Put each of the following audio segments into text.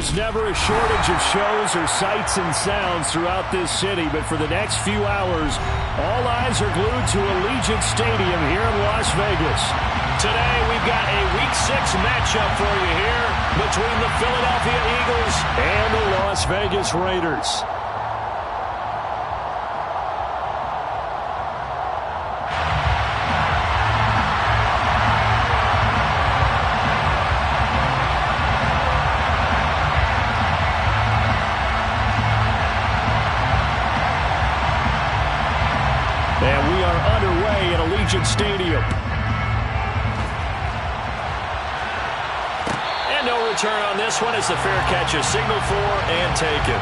There's never a shortage of shows or sights and sounds throughout this city, but for the next few hours, all eyes are glued to Allegiant Stadium here in Las Vegas. Today, we've got a Week 6 matchup for you here between the Philadelphia Eagles and the Las Vegas Raiders. And we are underway at Allegiant Stadium. And no return on this one as the fair catch is signaled for and taken.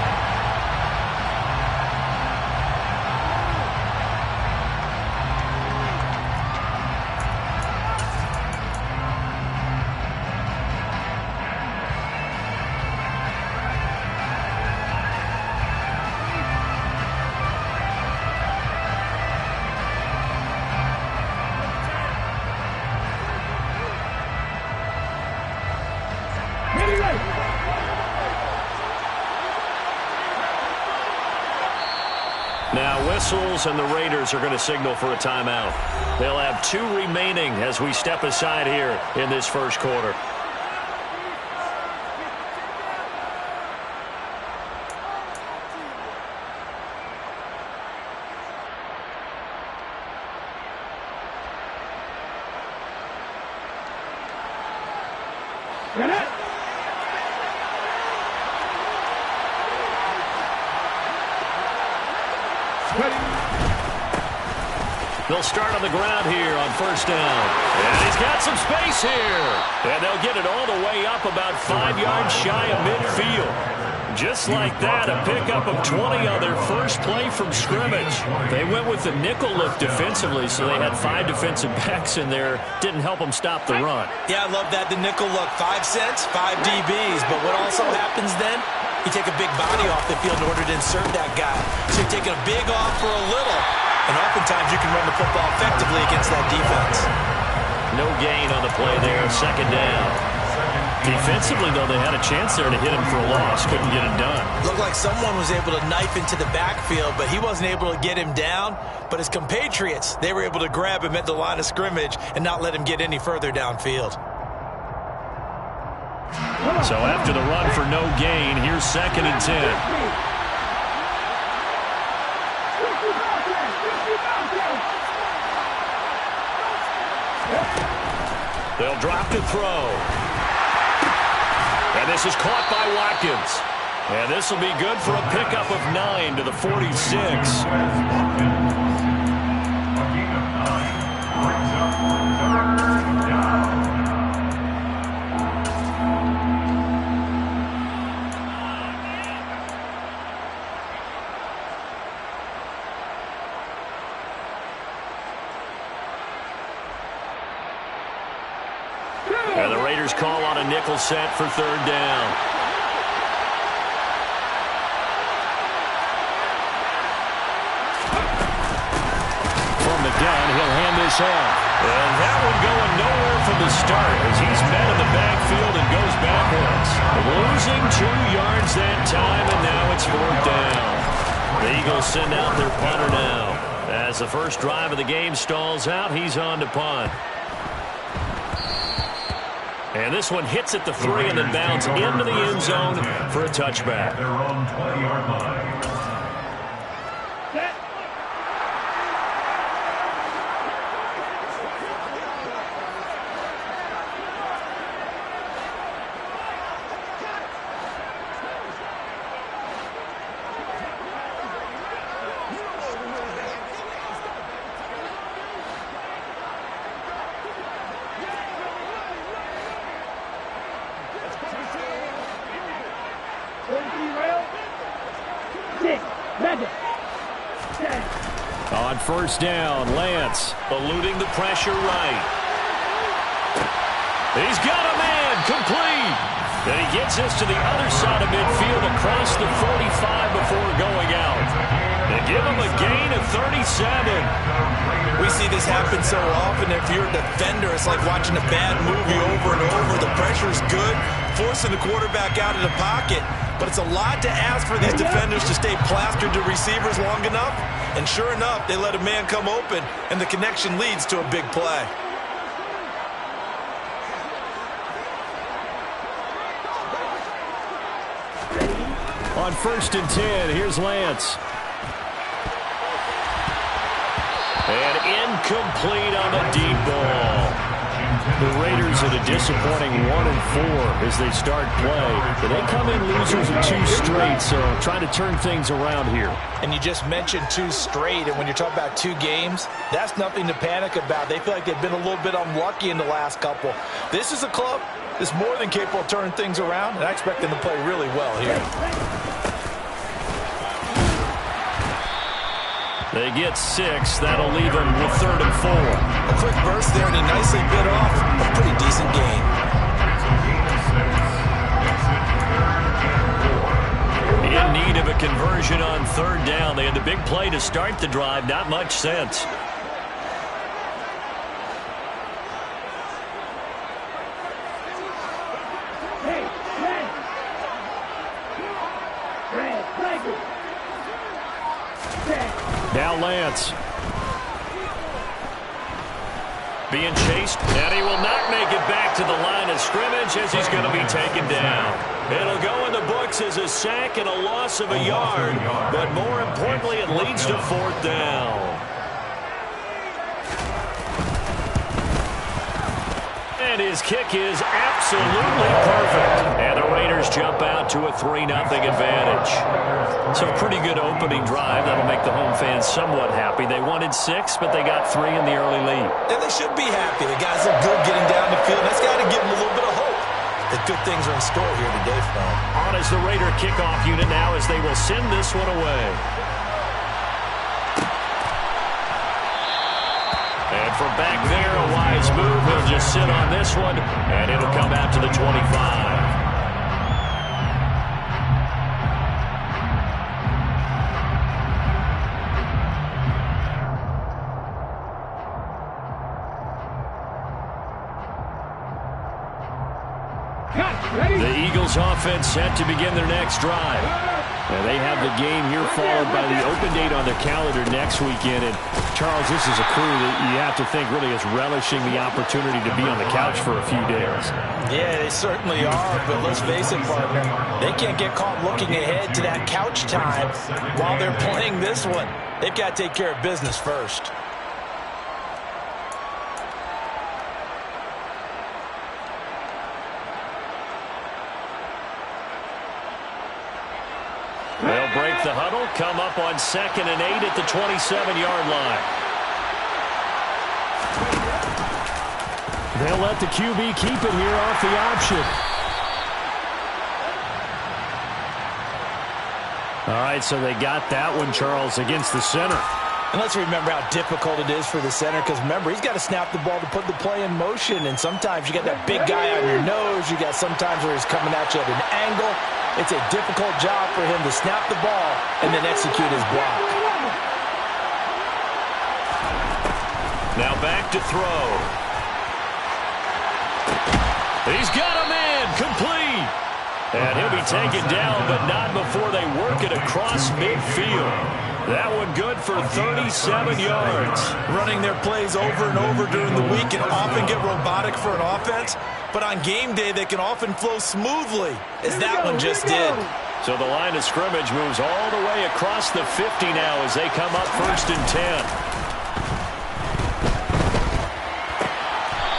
Now whistles and the Raiders are going to signal for a timeout. They'll have 2 remaining as we step aside here in this first quarter. They'll start on the ground here on first down. And he's got some space here. And they'll get it all the way up about 5 yards shy of midfield. Just like that, a pickup of 20 on their first play from scrimmage. They went with the nickel look defensively, so they had 5 defensive backs in there. Didn't help them stop the run. Yeah, I love that, the nickel look. 5 cents, 5 DBs. But what also happens then? You take a big body off the field in order to insert that guy. So you're taking a big off for a little. And oftentimes you can run the football effectively against that defense. No gain on the play there, second down. Defensively, though, they had a chance there to hit him for a loss. Couldn't get it done. Looked like someone was able to knife into the backfield, but he wasn't able to get him down. But his compatriots, they were able to grab him at the line of scrimmage and not let him get any further downfield. So after the run for no gain, here's 2nd and 10. They'll drop to throw. And this is caught by Watkins. And this will be good for a pickup of 9 to the 46. And the Raiders call on a nickel set for 3rd down. From the gun, he'll hand this off. And that one going nowhere from the start as he's met in the backfield and goes backwards. Losing 2 yards that time, and now it's 4th down. The Eagles send out their punter now. As the first drive of the game stalls out, he's on to punt. And this one hits at the 3 and then bounds into the end zone for a touchback. Their own 20-yard line. On first down, Lance eluding the pressure right. He's got a man complete. And he gets this to the other side of midfield across the 45 before going out. They give him a gain of 37. We see this happen so often. If you're a defender, it's like watching a bad movie over and over. The pressure's good, forcing the quarterback out of the pocket. But it's a lot to ask for these defenders to stay plastered to receivers long enough. And sure enough, they let a man come open, and the connection leads to a big play. On 1st and 10, here's Lance. And incomplete on the deep ball. The Raiders at a disappointing 1-4 as they start play. But they come in losers of 2 straight, so trying to turn things around here. And you just mentioned 2 straight, and when you're talking about 2 games, that's nothing to panic about. They feel like they've been a little bit unlucky in the last couple. This is a club that's more than capable of turning things around, and I expect them to play really well here. They get 6. That'll leave them with 3rd and 4. A quick burst there, and he nicely bit off a pretty decent gain. In need of a conversion on 3rd down. They had the big play to start the drive. Not much sense. Now Lance. Being chased, and he will not make it back to the line of scrimmage as he's going to be taken down. It'll go in the books as a sack and a loss of a yard, but more importantly, it leads to 4th down. And his kick is absolutely perfect. And the Raiders jump out to a 3-0 advantage. So a pretty good opening drive. That'll make the home fans somewhat happy. They wanted 6, but they got 3 in the early lead. And they should be happy. The guys look good getting down the field. That's got to give them a little bit of hope that good things are in store here today for them. On is the Raider kickoff unit now as they will send this one away. And from back there, a wise move. He'll just sit on this one, and it'll come out to the 25. The Eagles offense set to begin their next drive. And they have the game here followed by the open date on their calendar next weekend. And Charles, this is a crew that you have to think really is relishing the opportunity to be on the couch for a few days. Yeah, they certainly are, but let's face it, partner. They can't get caught looking ahead to that couch time while they're playing this one. They've got to take care of business first. They'll break the huddle, come up on 2nd and 8 at the 27-yard line. They'll let the QB keep it here off the option. All right, so they got that one, Charles, against the center. And let's remember how difficult it is for the center, because remember, he's got to snap the ball to put the play in motion, and sometimes you got that big guy on your nose. You got sometimes where he's coming at you at an angle. It's a difficult job for him to snap the ball and then execute his block. Now back to throw. He's got a man, complete. And he'll be taken down, but not before they work it across midfield. That one good for 37 yards. Running their plays over and over during the week can often get robotic for an offense, but on game day they can often flow smoothly, as that one just did. So the line of scrimmage moves all the way across the 50 now as they come up 1st and 10.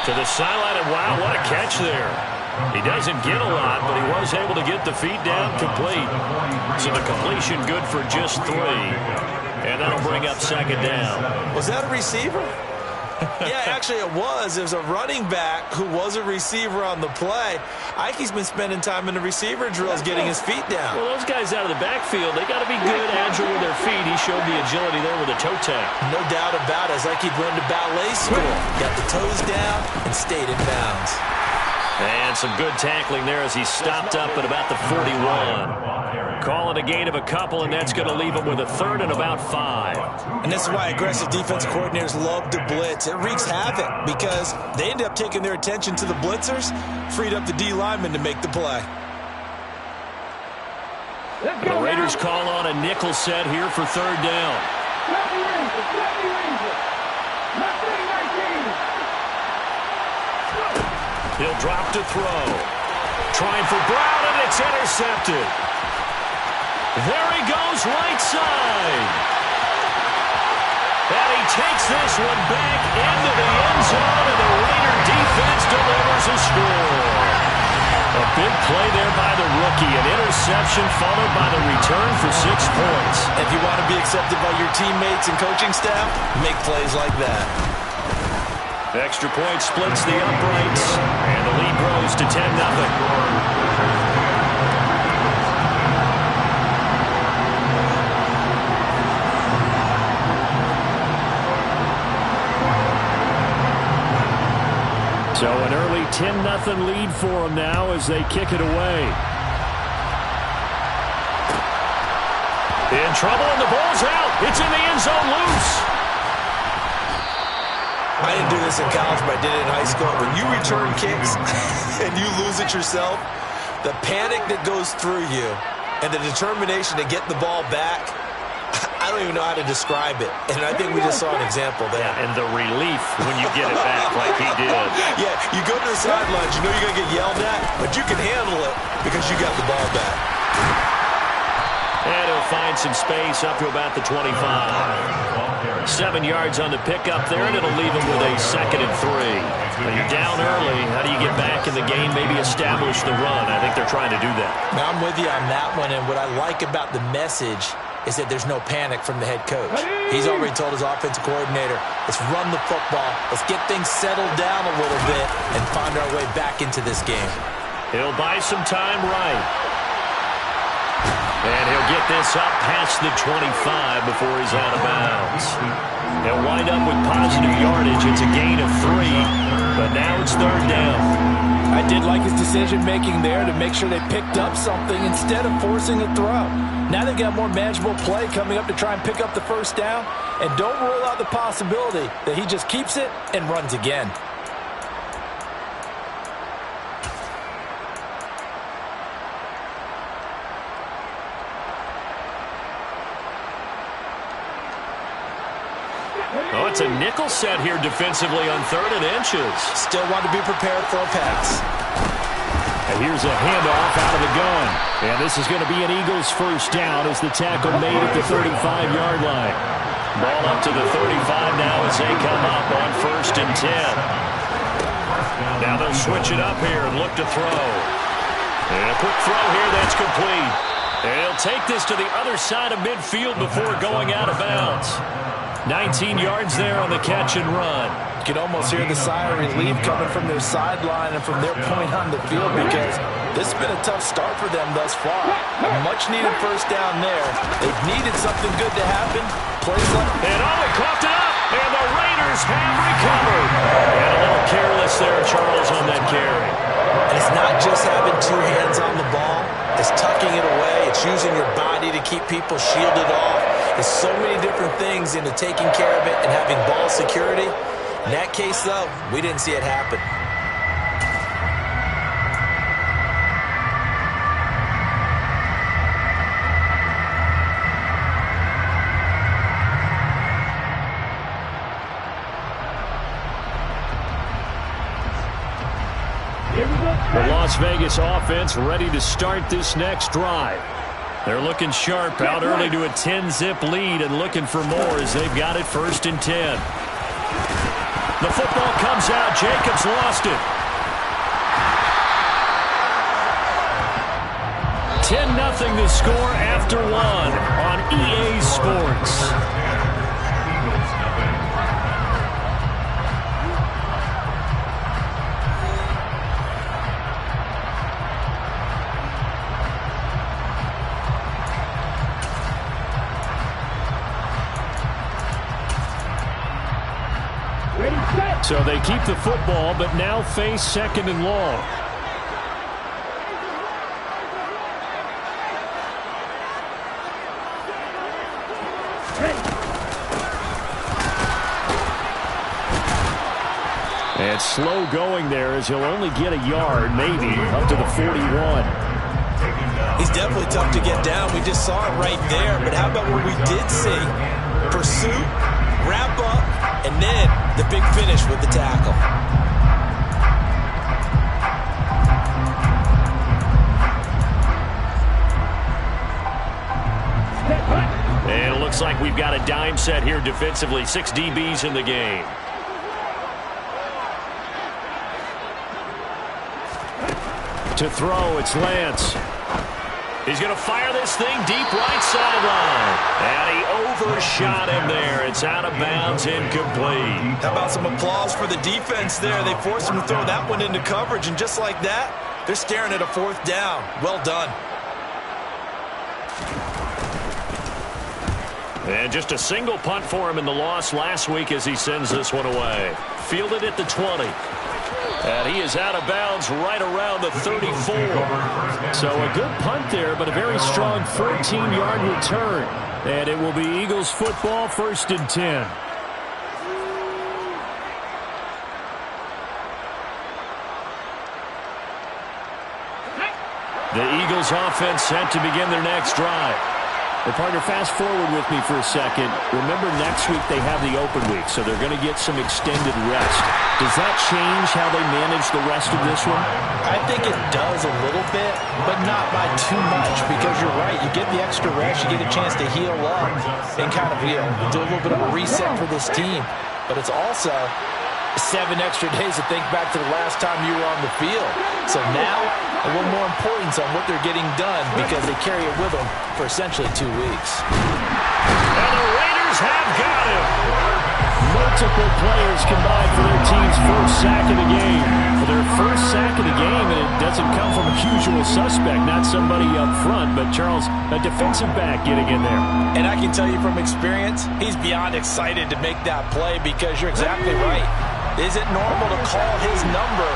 To the sideline, and wow, what a catch there. He doesn't get a lot, but he was able to get the feet down complete. So the completion good for just 3. And that'll bring up 2nd down. Was that a receiver? Yeah, actually it was. It was a running back who was a receiver on the play. Ike's been spending time in the receiver drills getting his feet down. Well, those guys out of the backfield, they got to be good, agile with their feet. He showed the agility there with a toe tap. No doubt about it. It's like he'd run to ballet school. Got the toes down and stayed in bounds. And some good tackling there as he stopped up at about the 41. Call it a gain of a couple, and that's going to leave him with a third and about 5. And this is why aggressive defensive coordinators love to blitz. It wreaks havoc because they end up taking their attention to the blitzers, freed up the D lineman to make the play. The Raiders call on a nickel set here for third down. He'll drop to throw. Trying for Brown, and it's intercepted. There he goes, right side. And he takes this one back into the end zone, and the Raider defense delivers a score. A big play there by the rookie. An interception followed by the return for 6 points. If you want to be accepted by your teammates and coaching staff, make plays like that. Extra point splits the uprights, and the lead grows to 10-0. So an early 10-0 lead for them now as they kick it away. In trouble, and the ball's out. It's in the end zone, loose. I didn't do this in college, but I did it in high school. When you return kicks and you lose it yourself, the panic that goes through you and the determination to get the ball back, I don't even know how to describe it. And I think we just saw an example there. Yeah, and the relief when you get it back like he did. Yeah, you go to the sidelines, you know you're going to get yelled at, but you can handle it because you got the ball back. And he'll find some space up to about the 25. 7 yards on the pickup there, and it'll leave him with a 2nd and 3. When you're down early, how do you get back in the game, maybe establish the run? I think they're trying to do that. Now, I'm with you on that one, and what I like about the message is that there's no panic from the head coach. He's already told his offensive coordinator, let's run the football, let's get things settled down a little bit, and find our way back into this game. He'll buy some time right. And he'll get this up past the 25 before he's out of bounds. He'll wind up with positive yardage. It's a gain of 3, but now it's third down. I did like his decision-making there to make sure they picked up something instead of forcing a throw. Now they got more manageable play coming up to try and pick up the first down, and don't rule out the possibility that he just keeps it and runs again. Oh, it's a nickel set here defensively on 3rd and inches. Still want to be prepared for a pass. And here's a handoff out of the gun. And this is going to be an Eagles first down as the tackle made at the 35-yard line. Ball up to the 35 now as they come up on 1st and 10. Now they'll switch it up here and look to throw. And a quick throw here that's complete. And he'll take this to the other side of midfield before going out of bounds. 19 yards there on the catch and run. You can almost hear the sigh of relief coming from their sideline and from their point on the field because this has been a tough start for them thus far. A much-needed first down there. They've needed something good to happen. Plays like... And they coughed it up, and the Raiders have recovered. And a little careless there, Charles, on that carry. And it's not just having 2 hands on the ball. It's tucking it away. It's using your body to keep people shielded off. There's so many different things into taking care of it and having ball security. In that case, though, we didn't see it happen. The Las Vegas offense ready to start this next drive. They're looking sharp out early to a 10-zip lead and looking for more as they've got it 1st and 10. The football comes out. Jacobs lost it. 10-0 the score after 1 on EA Sports. So they keep the football, but now face 2nd and long. And slow going there as he'll only get a yard, maybe, up to the 41. He's definitely tough to get down. We just saw it right there. But how about what we did see? Pursuit, wrap up, and then the big finish with the tackle. And it looks like we've got a dime set here defensively. 6 DBs in the game. To throw, it's Lance. He's going to fire this thing deep right sideline. And he overshot him there. It's out of bounds, incomplete. How about some applause for the defense there? They forced him to throw that one into coverage, and just like that, they're staring at a 4th down. Well done. And just a single punt for him in the loss last week as he sends this one away. Fielded at the 20. And he is out of bounds right around the 34. So a good punt there, but a very strong 14-yard return. And it will be Eagles football, 1st and 10. The Eagles offense set to begin their next drive. Well, partner, fast forward with me for a second. Remember, next week they have the open week, so they're going to get some extended rest. Does that change how they manage the rest of this one? I think it does a little bit, but not by too much, because you're right. You get the extra rest, you get a chance to heal up and kind of, do a little bit of a reset for this team. But it's also 7 extra days to think back to the last time you were on the field. So now, a little more importance on what they're getting done because they carry it with them for essentially 2 weeks. And the Raiders have got him. Multiple players combined for their team's first sack of the game. For their first sack of the game, and it doesn't come from a usual suspect, not somebody up front, but Charles, a defensive back getting in there. And I can tell you from experience, he's beyond excited to make that play because you're exactly right. Is it normal to call his number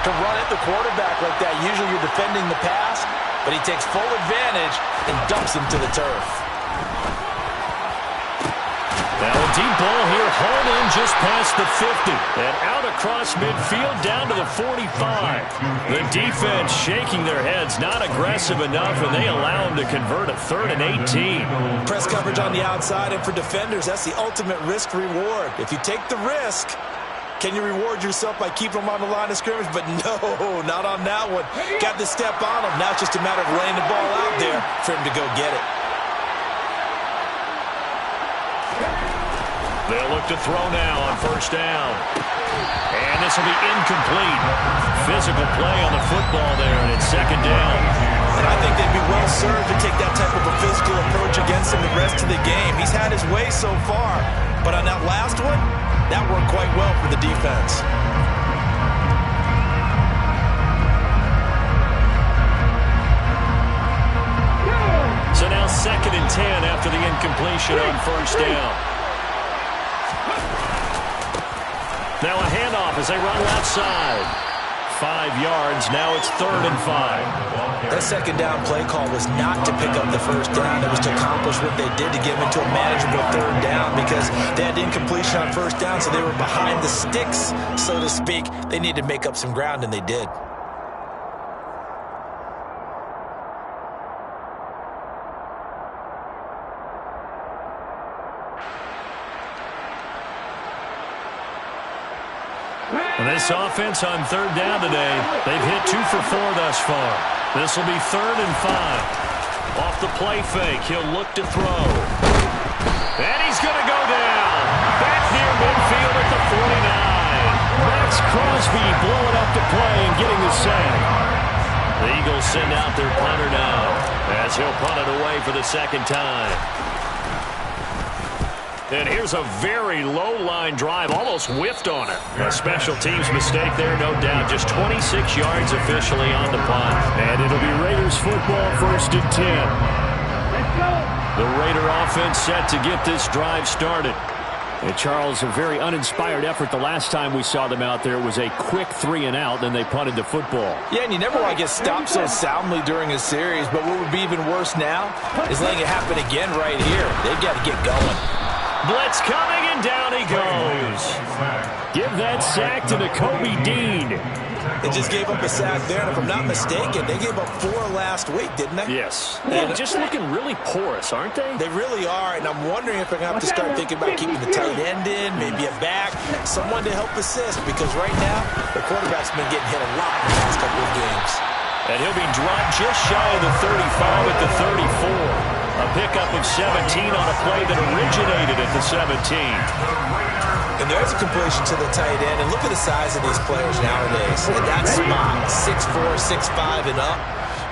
to run at the quarterback like that? Usually you're defending the pass, but he takes full advantage and dumps him to the turf. Now a deep ball here, hauled in just past the 50. And out across midfield down to the 45. The defense shaking their heads, not aggressive enough, and they allow him to convert a 3rd and 18. Press coverage on the outside, and for defenders, that's the ultimate risk-reward. If you take the risk, can you reward yourself by keeping them on the line of scrimmage? But no, not on that one. Got the step on him. Now it's just a matter of laying the ball out there for him to go get it. They'll look to throw now on 1st down. And this will be incomplete. Physical play on the football there, and it's 2nd down. And I think they'd be well served to take that type of a physical approach against him the rest of the game. He's had his way so far, but on that last one, that worked quite well for the defense. So now 2nd and 10 after the incompletion on 1st down. Now a handoff as they run left side. 5 yards. Now it's 3rd and 5. That 2nd down play call was not to pick up the 1st down. It was to accomplish what they did to get them into a manageable 3rd down because they had incompletion on 1st down, so they were behind the sticks, so to speak. They needed to make up some ground, and they did. And this offense on 3rd down today, they've hit 2 for 4 thus far. This will be 3rd and 5. Off the play fake, he'll look to throw. And he's going to go down. Back near midfield at the 49. Max Crosby blowing up the play and getting the sack. The Eagles send out their punter now as he'll punt it away for the 2nd time. And here's a very low-line drive, almost whiffed on it. A special teams mistake there, no doubt. Just 26 yards officially on the punt. And it'll be Raiders football, 1st and 10. The Raider offense set to get this drive started. And Charles, a very uninspired effort the last time we saw them out there was a quick 3-and-out, then they punted the football. Yeah, and you never want to get stopped so soundly during a series, but what would be even worse now is letting it happen again right here. They've got to get going. Blitz coming, and down he goes. Give that sack to Nakobe Dean. They just gave up a sack there, and if I'm not mistaken, they gave up 4 last week, didn't they? Yes. And just looking really porous, aren't they? They really are, and I'm wondering if they're going to have to start thinking about keeping the tight end in, maybe a back, someone to help assist, because right now, the quarterback's been getting hit a lot in the last couple of games. And he'll be dropped just shy of the 35 at the 34. A pickup of 17 on a play that originated at the 17. And there's a completion to the tight end. And look at the size of these players nowadays. At that spot, 6'4", 6'5", and up.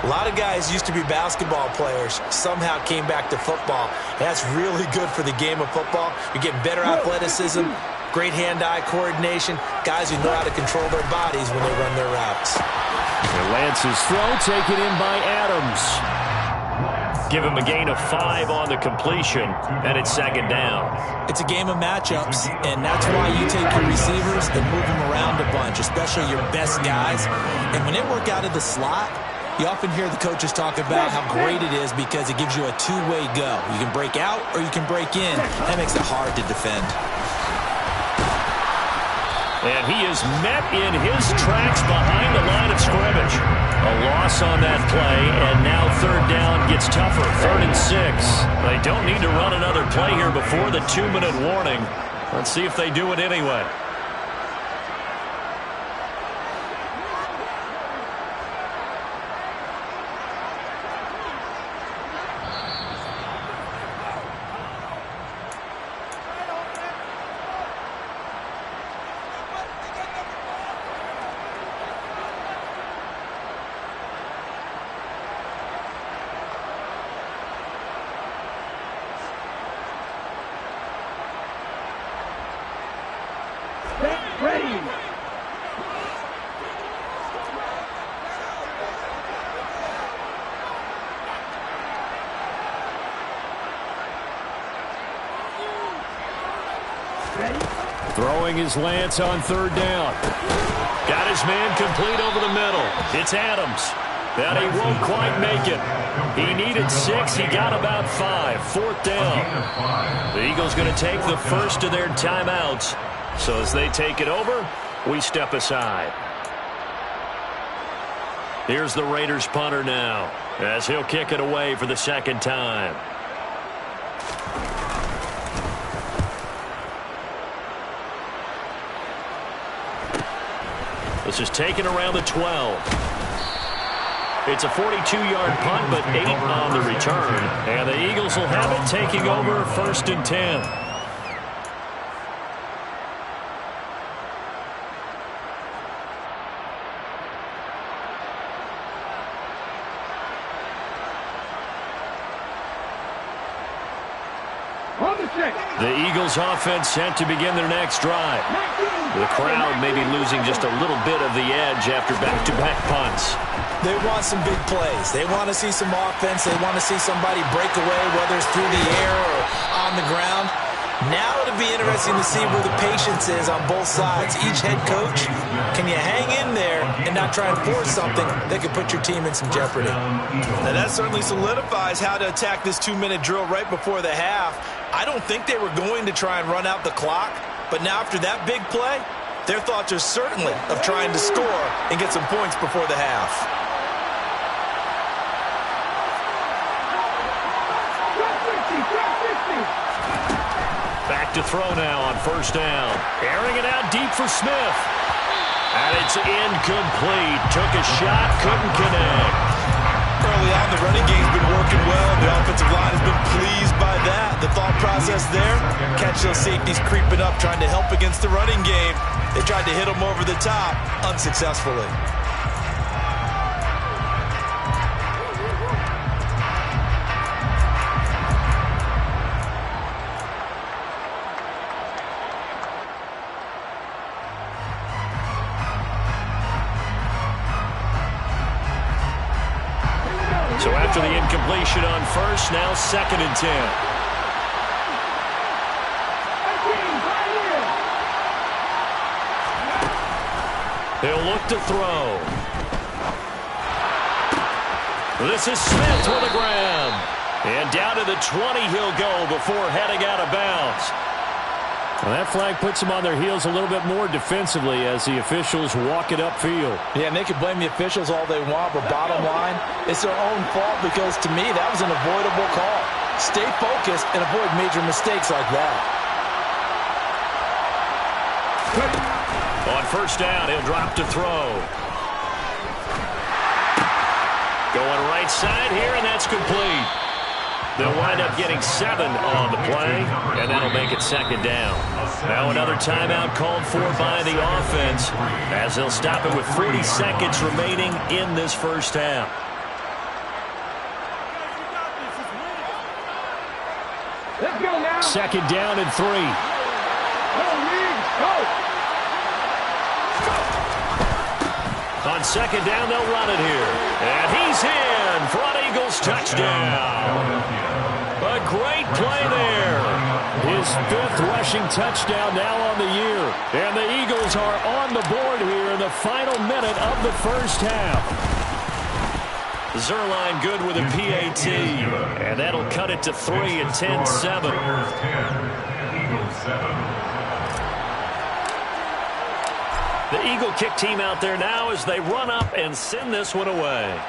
A lot of guys used to be basketball players, somehow came back to football. That's really good for the game of football. You get better athleticism, great hand-eye coordination, guys who know how to control their bodies when they run their routes. And Lance's throw taken in by Adams. Give him a gain of 5 on the completion, and it's 2nd down. It's a game of matchups, and that's why you take your receivers and move them around a bunch, especially your best guys. And when they work out of the slot, you often hear the coaches talk about how great it is because it gives you a two-way go. You can break out or you can break in. That makes it hard to defend. And he is met in his tracks behind the line of scrimmage. A loss on that play, and now 3rd down gets tougher. 3rd and 6. They don't need to run another play here before the 2-minute warning. Let's see if they do it anyway. Throwing his Lance on 3rd down. Got his man complete over the middle. It's Adams. And he won't quite make it. He needed 6. He got about 5. 4th down. The Eagles going to take the first of their timeouts. So as they take it over, we step aside. Here's the Raiders punter now, as he'll kick it away for the 2nd time. This is taken around the 12. It's a 42-yard punt, but 8 on the return. And the Eagles will have it taking over 1st and 10. The Eagles offense set to begin their next drive. The crowd may be losing just a little bit of the edge after back-to-back punts. They want some big plays. They want to see some offense. They want to see somebody break away, whether it's through the air or on the ground. Now it'll be interesting to see where the patience is on both sides. Each head coach, can you hang in there and not try and force something that could put your team in some jeopardy? Now that certainly solidifies how to attack this 2-minute drill right before the half. I don't think they were going to try and run out the clock, but now after that big play, their thoughts are certainly of trying to score and get some points before the half. Back to throw now on 1st down. Airing it out deep for Smith. And it's incomplete. Took a shot, couldn't connect. Early on, the running game's been working well. The offensive line has been pleased by that. The thought process there, catch those safeties creeping up, trying to help against the running game. They tried to hit them over the top, unsuccessfully. So after the incompletion on 1st, now 2nd and 10. He'll look to throw. This is Smith with the grab. And down to the 20 he'll go before heading out of bounds. Well, that flag puts them on their heels a little bit more defensively as the officials walk it upfield. Yeah, and they can blame the officials all they want, but bottom line, it's their own fault because, to me, that was an avoidable call. Stay focused and avoid major mistakes like that. On first down, he'll drop to throw. Going right side here, and that's complete. They'll wind up getting 7 on the play, and that'll make it second down. Now another timeout called for by the offense as they'll stop it with 40 seconds remaining in this first half. Second down and 3. On second down, they'll run it here. And he's in for an Eagles touchdown. A great play there. His 5th rushing touchdown now on the year. And the Eagles are on the board here in the final minute of the first half. Zuerlein good with a PAT. And that'll cut it to 3 at 10-7. The Eagle kick team out there now as they run up and send this one away.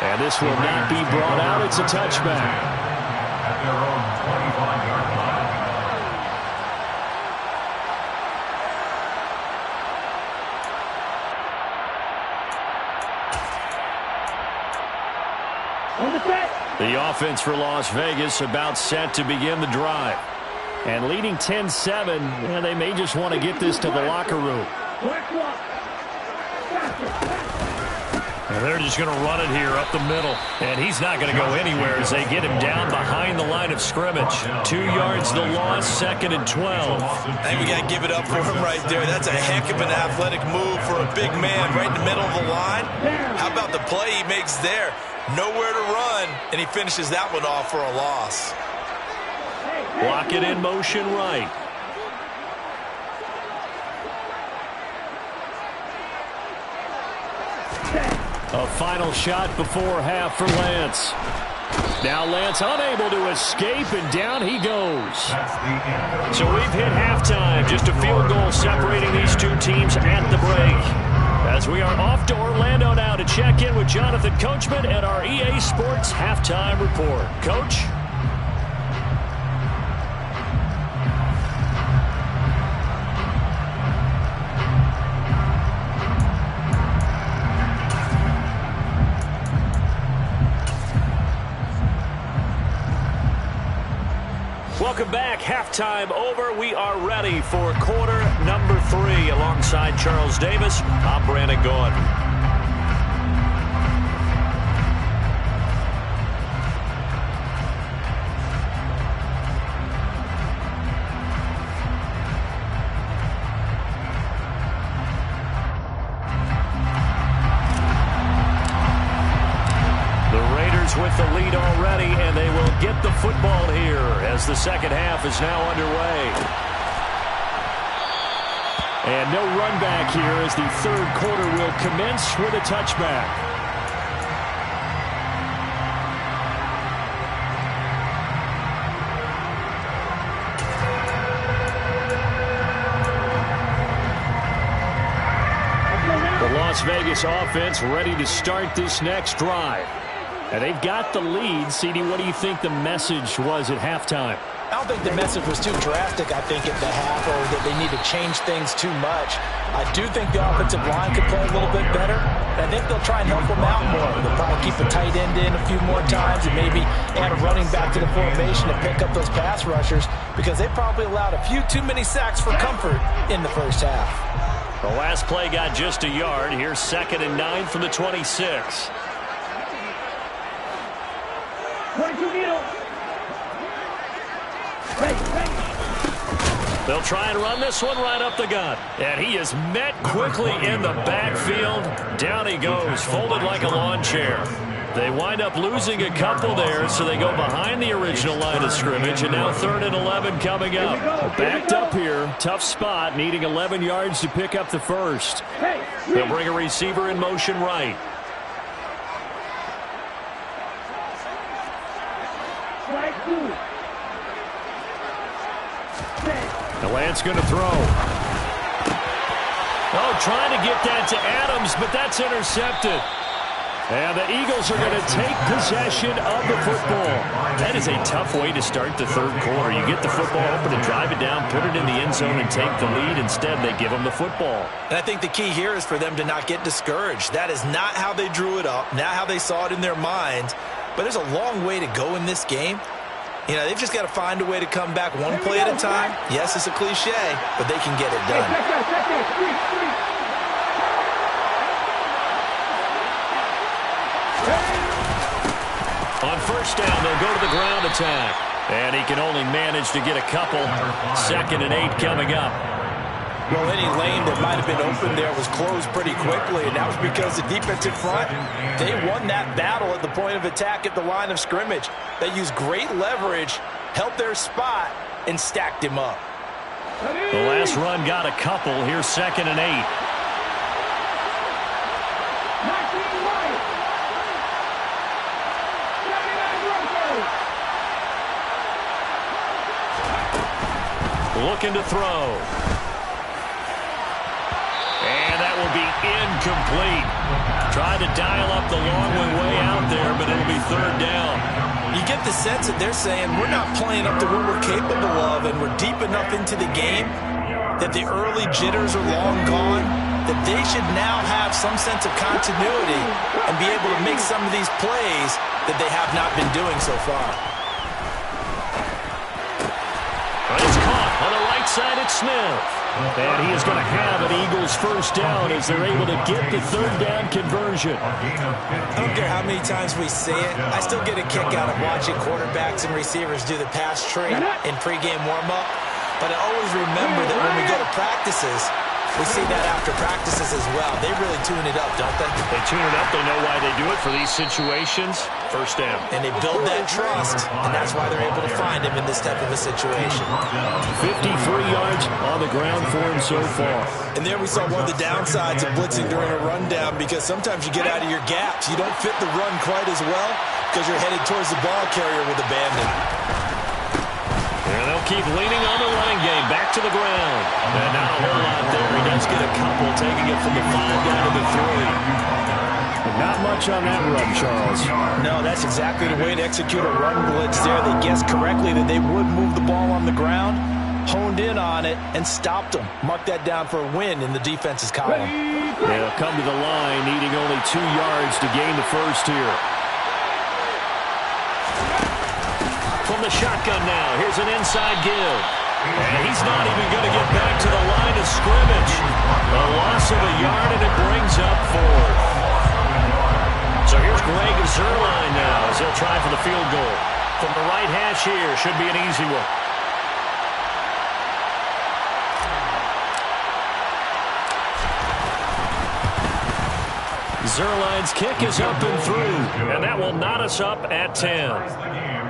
And this will not be brought out. It's a touchback. At their own 25-yard line. The offense for Las Vegas about set to begin the drive. And leading 10-7, and they may just want to get this to the locker room. And they're just going to run it here up the middle. And he's not going to go anywhere as they get him down behind the line of scrimmage. 2 yards the loss, 2nd and 12. I think we got to give it up for him right there. That's a heck of an athletic move for a big man right in the middle of the line. How about the play he makes there? Nowhere to run, and he finishes that one off for a loss. Block it in motion right. A final shot before half for Lance. Now Lance unable to escape, and down he goes. So we've hit halftime. Just a field goal separating these two teams at the break. As we are off to Orlando now to check in with Jonathan Coachman at our EA Sports Halftime Report. Coach? Welcome back. Halftime over. We are ready for quarter number 3. Alongside Charles Davis, I'm Brandon Gaudin. With the lead already, and they will get the football here as the second half is now underway. And no run back here as the third quarter will commence with a touchback. The Las Vegas offense ready to start this next drive. And they've got the lead. CD, what do you think the message was at halftime? I don't think the message was too drastic, I think, at the half, or that they need to change things too much. I do think the offensive line could play a little bit better. I think they'll try and help them out more. They'll probably keep a tight end in a few more times and maybe add a running back to the formation to pick up those pass rushers because they probably allowed a few too many sacks for comfort in the first half. The last play got just a yard. Here's 2nd and 9 from the 26. They'll try and run this one right up the gut. And he is met quickly in the backfield. Down he goes, folded like a lawn chair. They wind up losing a couple there, so they go behind the original line of scrimmage, and now 3rd and 11 coming up. Backed up here, tough spot, needing 11 yards to pick up the first. They'll bring a receiver in motion right. Now Lance going to throw. Oh, trying to get that to Adams, but that's intercepted. And the Eagles are going to take possession of the football. That is a tough way to start the 3rd quarter. You get the football open and drive it down, put it in the end zone, and take the lead. Instead, they give them the football. And I think the key here is for them to not get discouraged. That is not how they drew it up, not how they saw it in their minds. But there's a long way to go in this game. You know, they've just got to find a way to come back one play at a time. Yes, it's a cliche, but they can get it done. On 1st down, they'll go to the ground attack. And he can only manage to get a couple. 2nd and 8 coming up. Well, any lane that might have been open there was closed pretty quickly, and that was because the defensive front, they won that battle at the point of attack at the line of scrimmage. They used great leverage, held their spot, and stacked him up. The last run got a couple. Here's 2nd and 8. Looking to throw. And that will be incomplete. Tried to dial up the long one way out there, but it'll be 3rd down. You get the sense that they're saying we're not playing up to what we're capable of, and we're deep enough into the game that the early jitters are long gone, that they should now have some sense of continuity and be able to make some of these plays that they have not been doing so far. It's caught on the right side. It's Smith. And he is going to have an Eagles 1st down as they're able to get the 3rd down conversion. I don't care how many times we say it, I still get a kick out of watching quarterbacks and receivers do the pass tree in pregame warm-up. But I always remember that when we go to practices, we see that after practices as well. They really tune it up, don't they? They tune it up. They know why they do it for these situations. 1st down. And they build that trust, and that's why they're able to find him in this type of a situation. 53 yards on the ground for him so far. And there we saw one of the downsides of blitzing during a rundown, because sometimes you get out of your gaps. You don't fit the run quite as well because you're headed towards the ball carrier with abandon. And they'll keep leaning on the running game. Back to the ground. And not a whole lot there. He does get a couple, taking it from the 5 down to the 3. Not much on that run, Charles. No, that's exactly the way to execute a run blitz there. They guessed correctly that they would move the ball on the ground, honed in on it, and stopped them. Mark that down for a win in the defense's column. They'll come to the line, needing only 2 yards to gain the first here. From the shotgun now, here's an inside give. And he's not even going to get back to the line of scrimmage. A loss of a yard, and it brings up 4th. So here's Greg Zuerlein now as he'll try for the field goal. From the right hash here, should be an easy one. Zuerlein's kick is up and through, and that will knot us up at 10.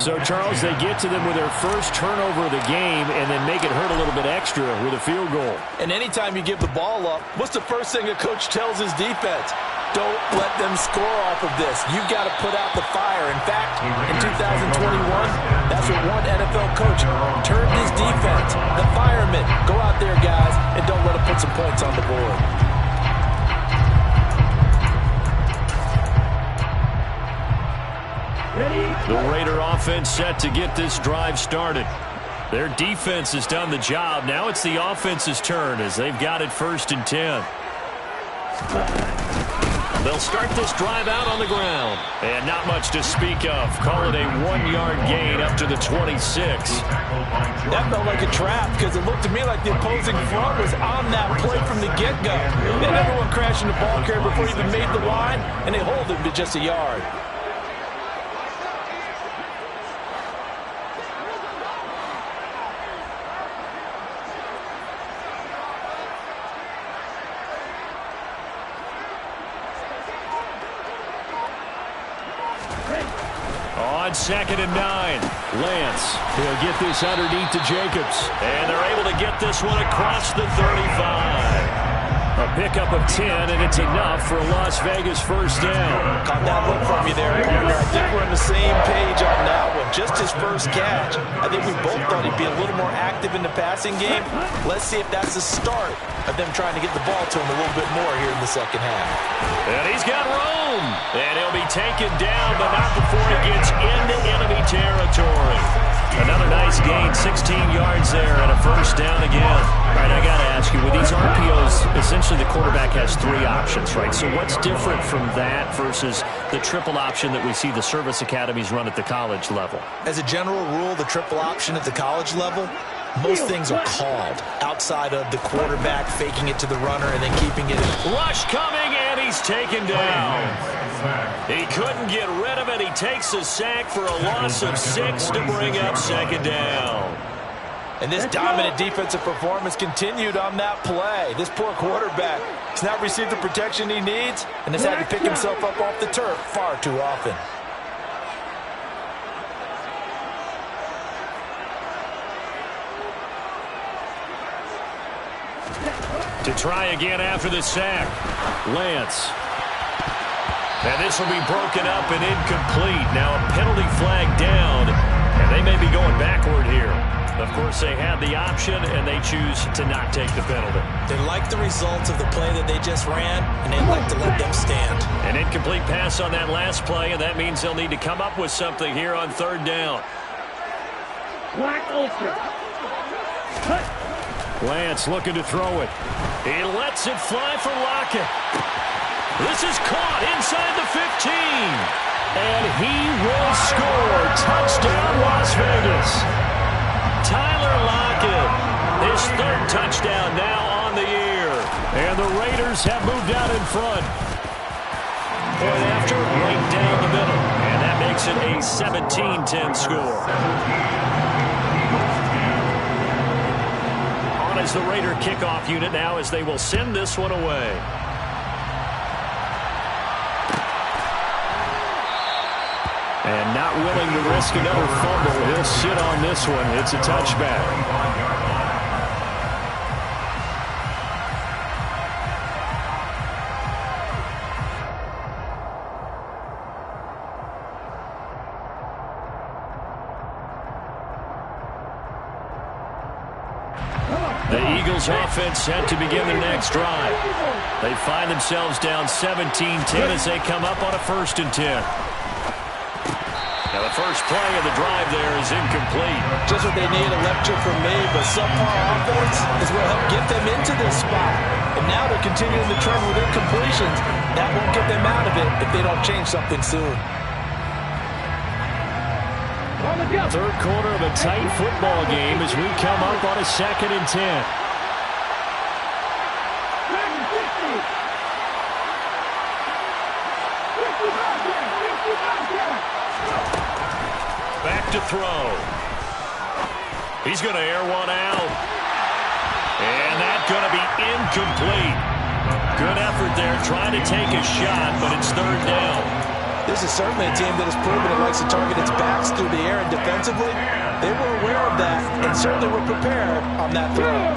So, Charles, they get to them with their first turnover of the game and then make it hurt a little bit extra with a field goal. And anytime you give the ball up, what's the first thing a coach tells his defense? Don't let them score off of this. You've got to put out the fire. In fact, in 2021, that's what one NFL coach turned his defense. The firemen. Go out there, guys, and don't let them put some points on the board. The Raider offense set to get this drive started. Their defense has done the job. Now it's the offense's turn as they've got it 1st and 10. They'll start this drive out on the ground. And not much to speak of. Call it a 1-yard gain up to the 26. That felt like a trap because it looked to me like the opposing front was on that play from the get-go. They had everyone crashing the ball carrier before he even made the line, and they hold him to just a yard. on 2nd and 9. Lance, he'll get this underneath to Jacobs. And they're able to get this one across the 35. A pickup of 10, and it's enough for a Las Vegas first down. Caught that look from you there, partner. I think we're on the same page on that one. Just his first catch. I think we both thought he'd be a little more active in the passing game. Let's see if that's the start of them trying to get the ball to him a little bit more here in the second half. And he's got room. And he'll be taken down, but not before he gets into enemy territory. Another nice gain, 16 yards there, and a first down again. All right, I got to ask you, with these RPOs, essentially the quarterback has 3 options, right? So what's different from that versus the triple option that we see the service academies run at the college level? As a general rule, the triple option at the college level, most things are called outside of the quarterback faking it to the runner and then keeping it in. Rush coming, and he's taken down. He couldn't get rid of it. He takes a sack for a loss of 6 to bring up 2nd down. And this dominant defensive performance continued on that play. This poor quarterback has not received the protection he needs and has had to pick himself up off the turf far too often. To try again after the sack, Lance. And this will be broken up and incomplete. Now a penalty flag down, and they may be going backward here. Of course, they had the option, and they choose to not take the penalty. They like the results of the play that they just ran, and they like to let them stand. An incomplete pass on that last play, and that means they'll need to come up with something here on 3rd down. Lance looking to throw it. He lets it fly for Lockett. This is caught inside the 15. And he will score. Touchdown, Las Vegas. Tyler Lockett, his 3rd touchdown now on the year. And the Raiders have moved out in front. Point after, right down the middle. And that makes it a 17-10 score. On is the Raider kickoff unit now as they will send this one away. And not willing to risk another fumble. He'll sit on this one. It's a touchback. The Eagles offense set to begin their next drive. They find themselves down 17-10 as they come up on a 1st and 10. Now the first play of the drive there is incomplete. Just what they need, a lecture from me, but subpar offense is what helped get them into this spot. And now they're continuing the trend with incompletions. That won't get them out of it if they don't change something soon. 3rd quarter of a tight football game as we come up on a 2nd and 10. Back to throw. He's going to air one out. And that's going to be incomplete. Good effort there trying to take a shot, but it's 3rd down. This is certainly a team that has proven it likes to target its backs through the air and defensively. They were aware of that and certainly were prepared on that throw.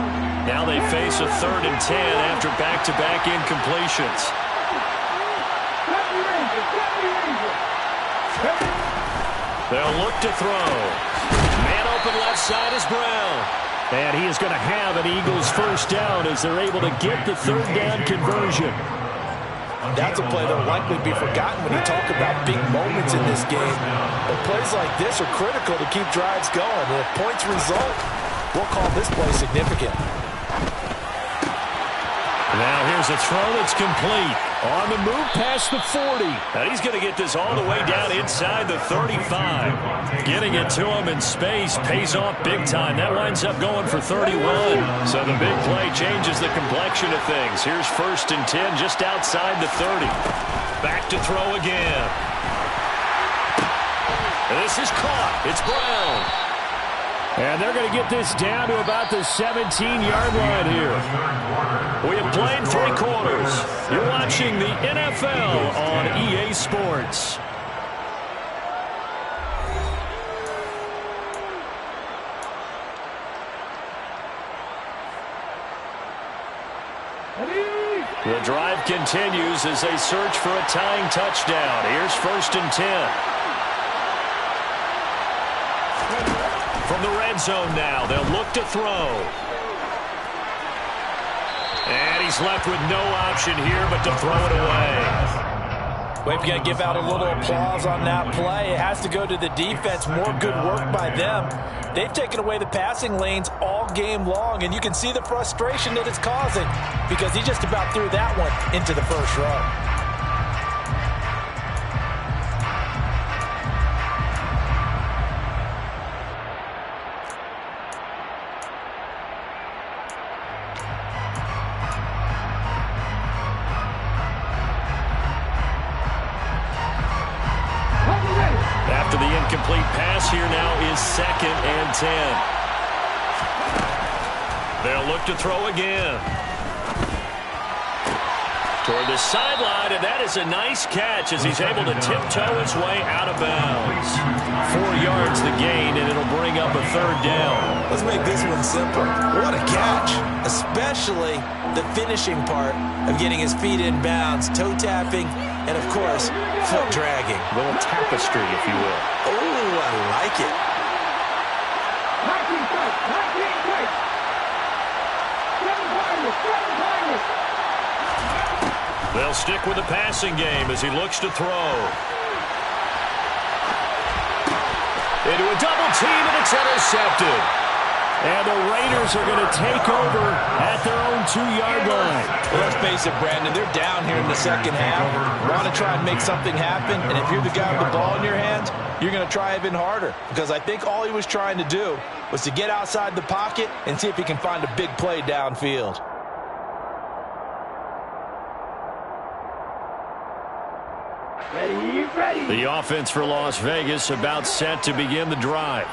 Now they face a 3rd and 10 after back-to-back incompletions. They'll look to throw. Man open left side is Brown. And he is going to have an Eagles first down as they're able to get the 3rd down conversion. That's a play that will likely be forgotten when you talk about big moments in this game. But plays like this are critical to keep drives going. And if points result, we'll call this play significant. Now here's a throw that's complete. On the move past the 40. And he's going to get this all the way down inside the 35. Getting it to him in space pays off big time. That winds up going for 31. So the big play changes the complexion of things. Here's 1st and 10 just outside the 30. Back to throw again. This is caught. It's Brown. And they're going to get this down to about the 17-yard line here. We have played 3 quarters. You're watching the NFL on EA Sports. The drive continues as they search for a tying touchdown. Here's 1st and 10. From the red zone now, they'll look to throw. And he's left with no option here but to throw it away. We've got to give out a little applause on that play. It has to go to the defense. More good work by them. They've taken away the passing lanes all game long, and you can see the frustration that it's causing because he just about threw that one into the first row. After the incomplete pass, here now is 2nd and 10. They'll look to throw again. Toward the sideline, and that is a nice catch as he's able to tiptoe his way out of bounds. 4 yards the gain, and it'll bring up a 3rd down. Let's make this one simple. What a catch, especially the finishing part of getting his feet in bounds, toe tapping, and, of course, foot dragging. A little tapestry, if you will. Oh, I like it. They'll stick with the passing game as he looks to throw. Into a double team, and it's intercepted. And the Raiders are going to take over at their own 2-yard line. Well, let's face it, Brandon, they're down here in the second half. Want to try and make something happen, and if you're the guy with the ball in your hands, you're going to try even harder. Because I think all he was trying to do was to get outside the pocket and see if he can find a big play downfield. The offense for Las Vegas about set to begin the drive.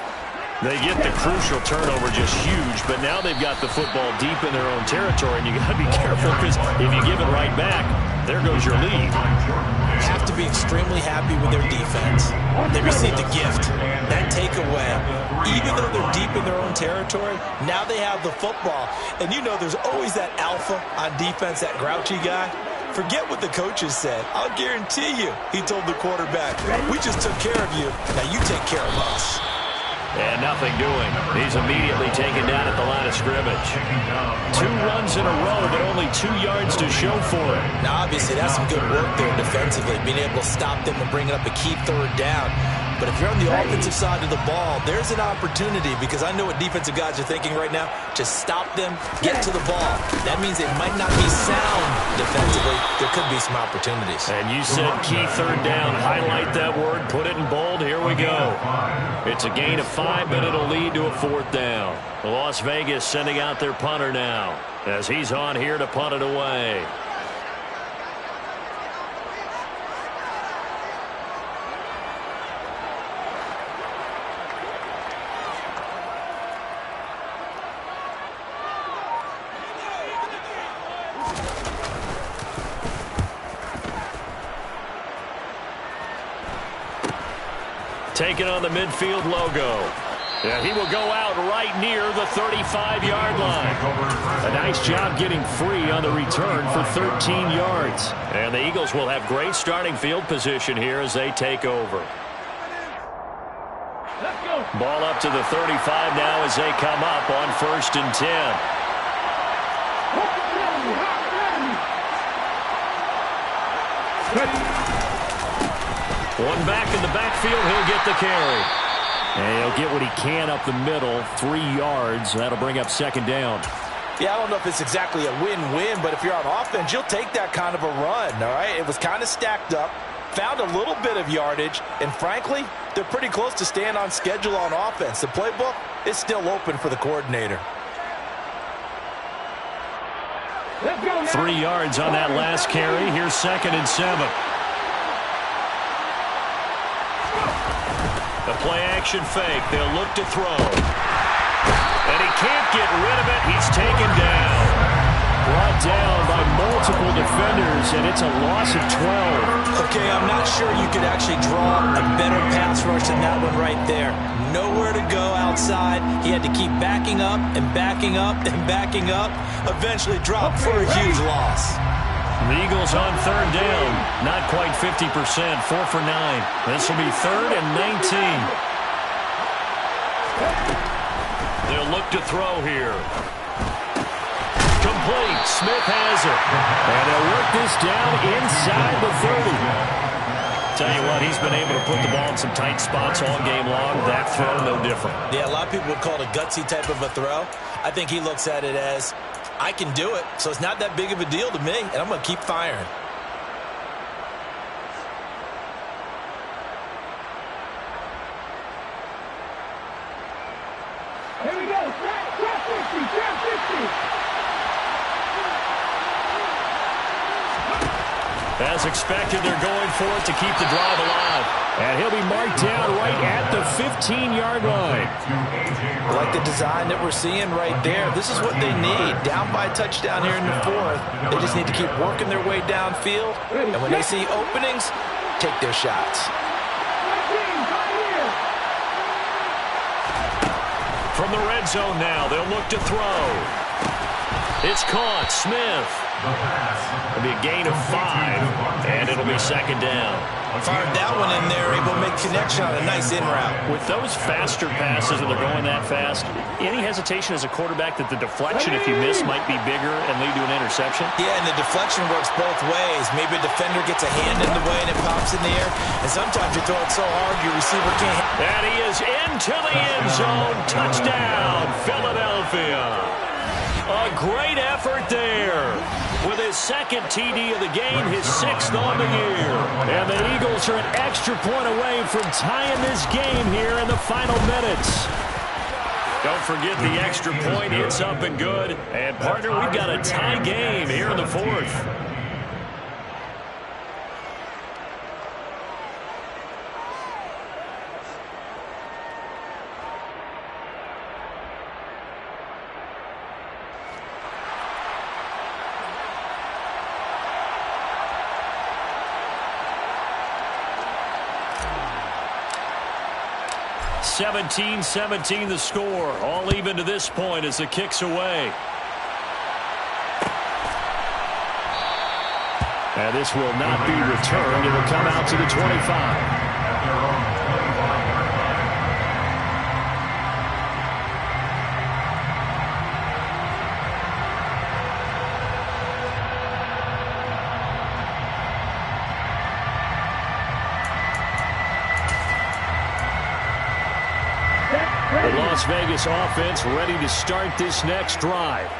They get the crucial turnover, just huge, but now they've got the football deep in their own territory, and you got to be careful because if you give it right back, there goes your lead. Have to be extremely happy with their defense. They received a gift. That takeaway, even though they're deep in their own territory, now they have the football. And you know there's always that alpha on defense, that grouchy guy. Forget what the coaches said. I'll guarantee you, he told the quarterback, we just took care of you. Now you take care of us. And nothing doing. He's immediately taken down at the line of scrimmage. 2 runs in a row, but only 2 yards to show for it. Now, obviously, that's some good work there defensively, being able to stop them and bringing up a key 3rd down. But if you're on the offensive side of the ball, there's an opportunity because I know what defensive guys are thinking right now. Just stop them, get to the ball. That means they might not be sound defensively. There could be some opportunities. And you said key 3rd down. Highlight that word, put it in bold. Here we go. It's a gain of 5, but it'll lead to a 4th down. Las Vegas sending out their punter now as he's on here to punt it away. Taking on the midfield logo. Yeah, he will go out right near the 35-yard line. A nice job getting free on the return for 13 yards. And the Eagles will have great starting field position here as they take over. Ball up to the 35 now as they come up on 1st and 10. One back in the backfield, he'll get the carry. And he'll get what he can up the middle, 3 yards. That'll bring up 2nd down. Yeah, I don't know if it's exactly a win-win, but if you're on offense, you'll take that kind of a run, all right? It was kind of stacked up, found a little bit of yardage, and frankly, they're pretty close to staying on schedule on offense. The playbook is still open for the coordinator. 3 yards on that last carry. Here's 2nd and 7. The play-action fake. They'll look to throw. And he can't get rid of it. He's taken down. Brought down by multiple defenders, and it's a loss of 12. Okay, I'm not sure you could actually draw a better pass rush than that one right there. Nowhere to go outside. He had to keep backing up and backing up and backing up. eventually drop for a huge loss. The Eagles on third down. Not quite 50%. 4 for 9. This will be 3rd and 19. They'll look to throw here. Complete. Smith has it. And they'll work this down inside the 30. Tell you what, he's been able to put the ball in some tight spots all game long. That throw, no different. Yeah, a lot of people would call it a gutsy type of a throw. I think he looks at it as, I can do it, so it's not that big of a deal to me, and I'm going to keep firing. Here we go. Trap 50. As expected, they're going for it to keep the drive alive. And he'll be marked down right at the 15-yard line. I like the design that we're seeing right there. This is what they need. Down by a touchdown here in the 4th. They just need to keep working their way downfield. And when they see openings, take their shots. From the red zone now, they'll look to throw. It's caught. Smith. It'll be a gain of 5, and it'll be 2nd down. Fired that one in there, able to make connection on a nice in route. With those faster passes, when they're going that fast, any hesitation as a quarterback that the deflection, if you miss, might be bigger and lead to an interception? Yeah, and the deflection works both ways. Maybe a defender gets a hand in the way and it pops in the air, and sometimes you throw it so hard your receiver can't. And he is into the end zone. Touchdown, Philadelphia. A great effort there. With his 2nd TD of the game, his 6th on the year. And the Eagles are an extra point away from tying this game here in the final minutes. Don't forget the extra point. It's up and good. And, partner, we've got a tie game here in the 4th. (17-17) the score. All even to this point as the kick's away. And this will not be returned. It will come out to the 25. The Las Vegas offense ready to start this next drive.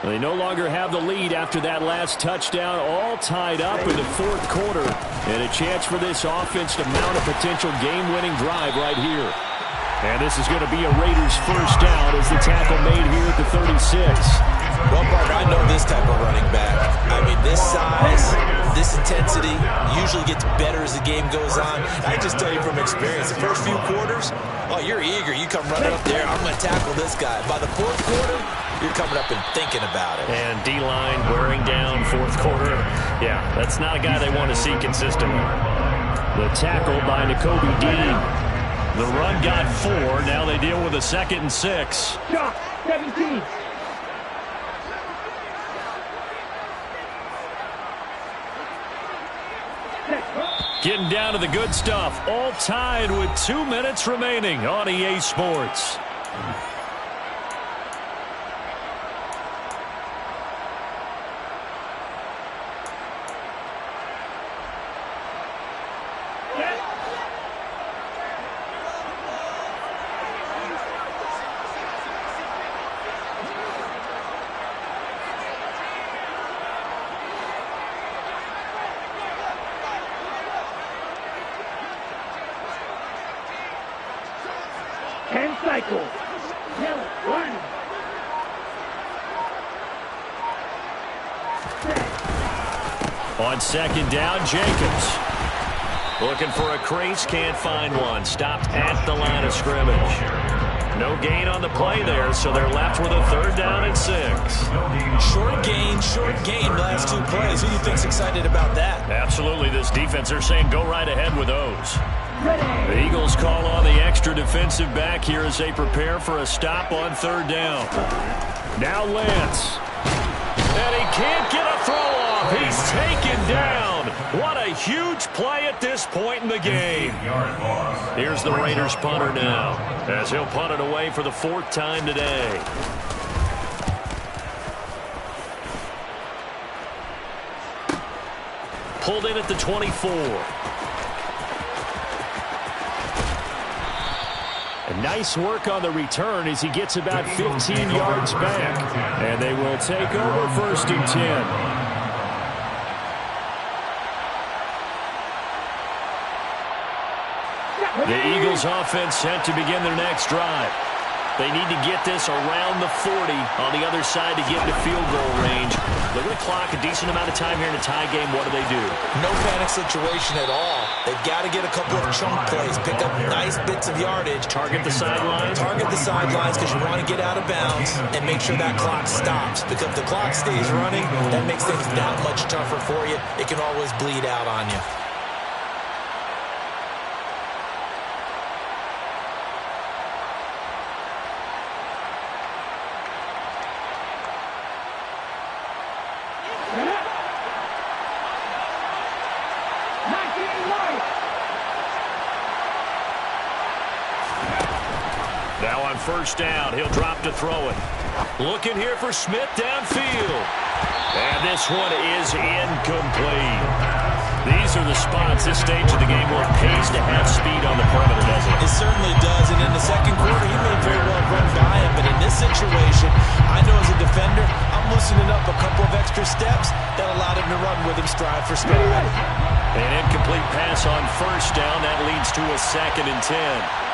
They no longer have the lead after that last touchdown, all tied up in the 4th quarter. And a chance for this offense to mount a potential game-winning drive right here. And this is going to be a Raiders first down as the tackle made here at the 36. Well, partner, I know this type of running back. I mean, this size, this intensity usually gets better as the game goes on. I just tell you from experience, the first few quarters, oh, you're eager. You come running up there, I'm going to tackle this guy. By the 4th quarter, you're coming up and thinking about it. And D-line wearing down 4th quarter. Yeah, that's not a guy they want to see consistently. The tackle by Nakobe Dean. The run got 4. Now they deal with a 2nd and 6. Shot 17. Getting down to the good stuff. All tied with 2 minutes remaining on EA Sports. Cycle. One. On 2nd down, Jacobs. Looking for a crease, can't find one. Stopped at the line of scrimmage. No gain on the play there, so they're left with a 3rd down and 6. Short gain, last 2 plays. Who do you think's excited about that? Absolutely, this defense, they're saying go right ahead with those. The Eagles call on the extra defensive back here as they prepare for a stop on 3rd down. Now Lance. And he can't get a throw off. He's taken down. What a huge play at this point in the game. Here's the Raiders punter now, as he'll punt it away for the 4th time today. Pulled in at the 24. And nice work on the return as he gets about 15 yards back. And they will take over 1st and 10. The Eagles offense set to begin their next drive. They need to get this around the 40 on the other side to get into field goal range. Look at the clock, a decent amount of time here in a tie game. What do they do? No panic situation at all. They've got to get a couple of chunk plays, pick up nice bits of yardage. Target the sidelines? Target the sidelines because you want to get out of bounds and make sure that clock stops. Because if the clock stays running, that makes things that much tougher for you. It can always bleed out on you. Now on 1st down, he'll drop to throw it. Looking here for Smith downfield. And this one is incomplete. These are the spots this stage of the game where it pays to have speed on the perimeter, doesn't it? It certainly does. And in the second quarter, he may very well run by him. But in this situation, I know as a defender, I'm loosening up a couple of extra steps that allowed him to run with him stride for stride. An incomplete pass on 1st down. That leads to a 2nd and 10.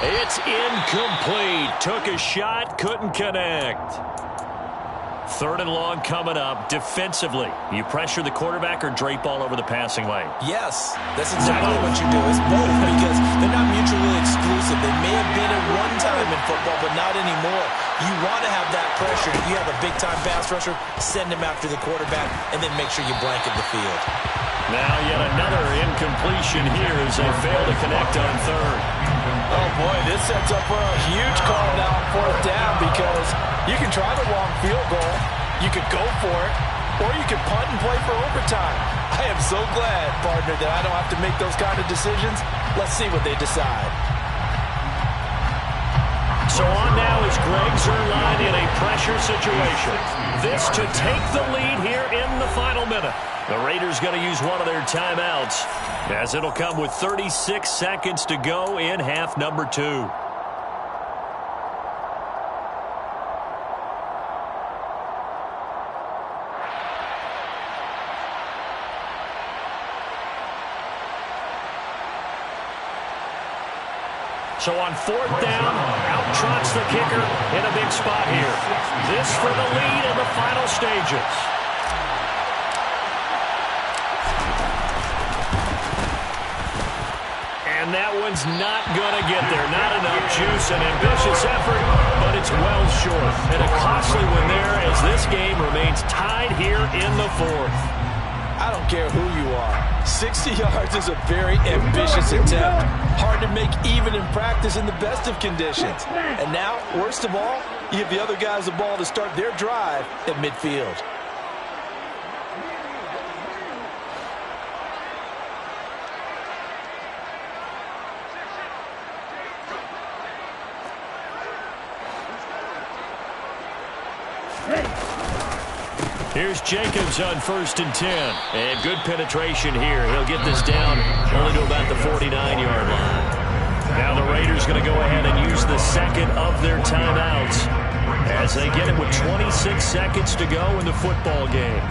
It's incomplete. Took a shot, couldn't connect. 3rd and long coming up. Defensively, you pressure the quarterback or drape all over the passing lane? Yes, that's exactly what you do. It's both because they're not mutually exclusive. They may have been at one time in football, but not anymore. You want to have that pressure. If you have a big-time pass rusher, send him after the quarterback, and then make sure you blanket the field. Now yet another incompletion here as they fail to connect on 3rd. Oh, boy, this sets up for a huge call now on 4th down because you can try the long field goal, you could go for it, or you can punt and play for overtime. I am so glad, partner, that I don't have to make those kind of decisions. Let's see what they decide. So on now is Greg Zuerlein in a pressure situation. This to take the lead here in the final minute. The Raiders going to use one of their timeouts as it'll come with 36 seconds to go in half number 2. So on 4th down, out trots the kicker in a big spot here. This for the lead in the final stages. And that one's not going to get there. Not enough juice. An ambitious effort, but it's well short. And a costly one there as this game remains tied here in the 4th. I don't care who you are. 60 yards is a very ambitious attempt. Hard to make even in practice in the best of conditions. And now, worst of all, you give the other guys the ball to start their drive at midfield. Here's Jacobs on 1st and 10. And good penetration here. He'll get this down only to about the 49-yard line. Now the Raiders going to go ahead and use the 2nd of their timeouts as they get it with 26 seconds to go in the football game.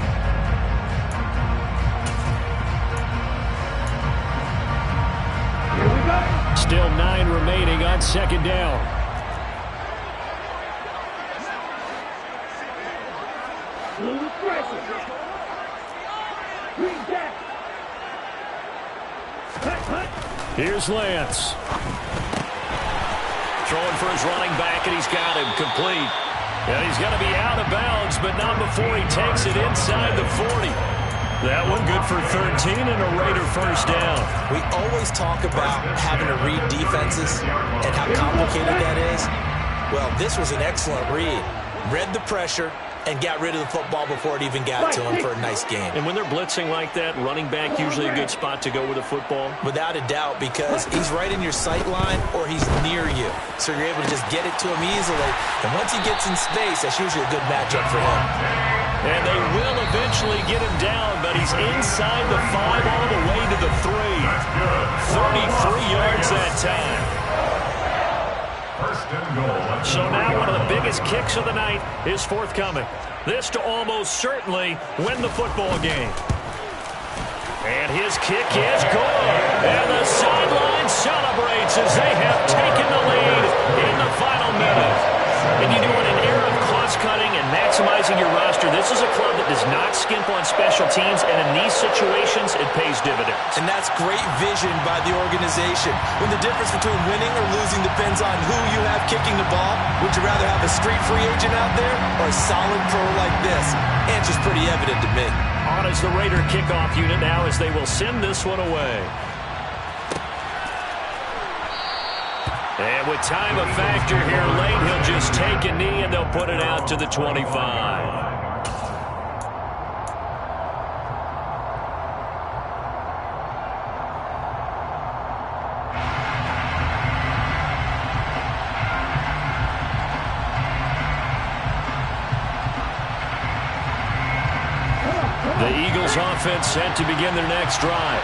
Still 9 remaining on 2nd down. Here's Lance. Throwing for his running back, and he's got him complete. And he's going to be out of bounds, but not before he takes it inside the 40. That one good for 13 and a Raider first down. We always talk about having to read defenses and how complicated that is. Well, this was an excellent read. Read the pressure and got rid of the football before it even got to him for a nice game. And when they're blitzing like that, running back usually a good spot to go with the football? Without a doubt, because he's right in your sight line or he's near you. So you're able to just get it to him easily. And once he gets in space, that's usually a good matchup for him. And they will eventually get him down, but he's inside the 5 all the way to the 3. 33 yards that time. First and goal. So now one of the biggest kicks of the night is forthcoming. This to almost certainly win the football game. And his kick is good. And the sideline celebrates as they have taken the lead in the final minute. And you know, in an era of cost-cutting and maximizing your roster, this is a club that does not skimp on special teams, and in these situations, it pays dividends. And that's great vision by the organization. When the difference between winning or losing depends on who you have kicking the ball, would you rather have a street free agent out there or a solid pro like this? Answer's pretty evident to me. On is the Raider kickoff unit now as they will send this one away. And with time a factor here late, he'll just take a knee and they'll put it out to the 25. The Eagles offense set to begin their next drive.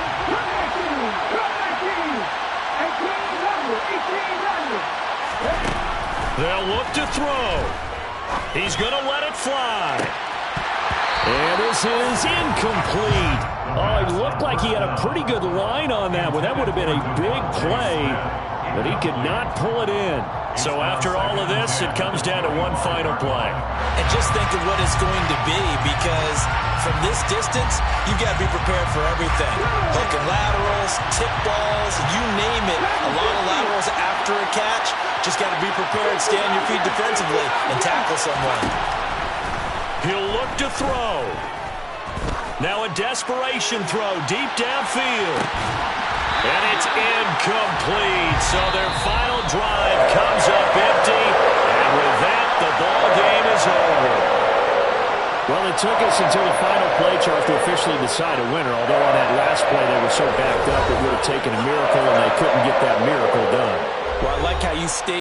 They'll look to throw. He's going to let it fly. And this is incomplete. Oh, it looked like he had a pretty good line on that one. That would have been a big play, but he could not pull it in. So after all of this, it comes down to one final play. And just think of what it's going to be, because from this distance, you've got to be prepared for everything. Hook and laterals, tip balls, you name it. A lot of laterals after a catch. Just got to be prepared, stay on your feet defensively, and tackle someone. He'll look to throw. Now a desperation throw deep downfield. And it's incomplete. So their final drive comes up empty. And with that, the ball game is over. Well, it took us until the final play, Charles, to officially decide a winner. Although on that last play they were so backed up, it would have taken a miracle, and they couldn't get that miracle done. Well, I like how you stated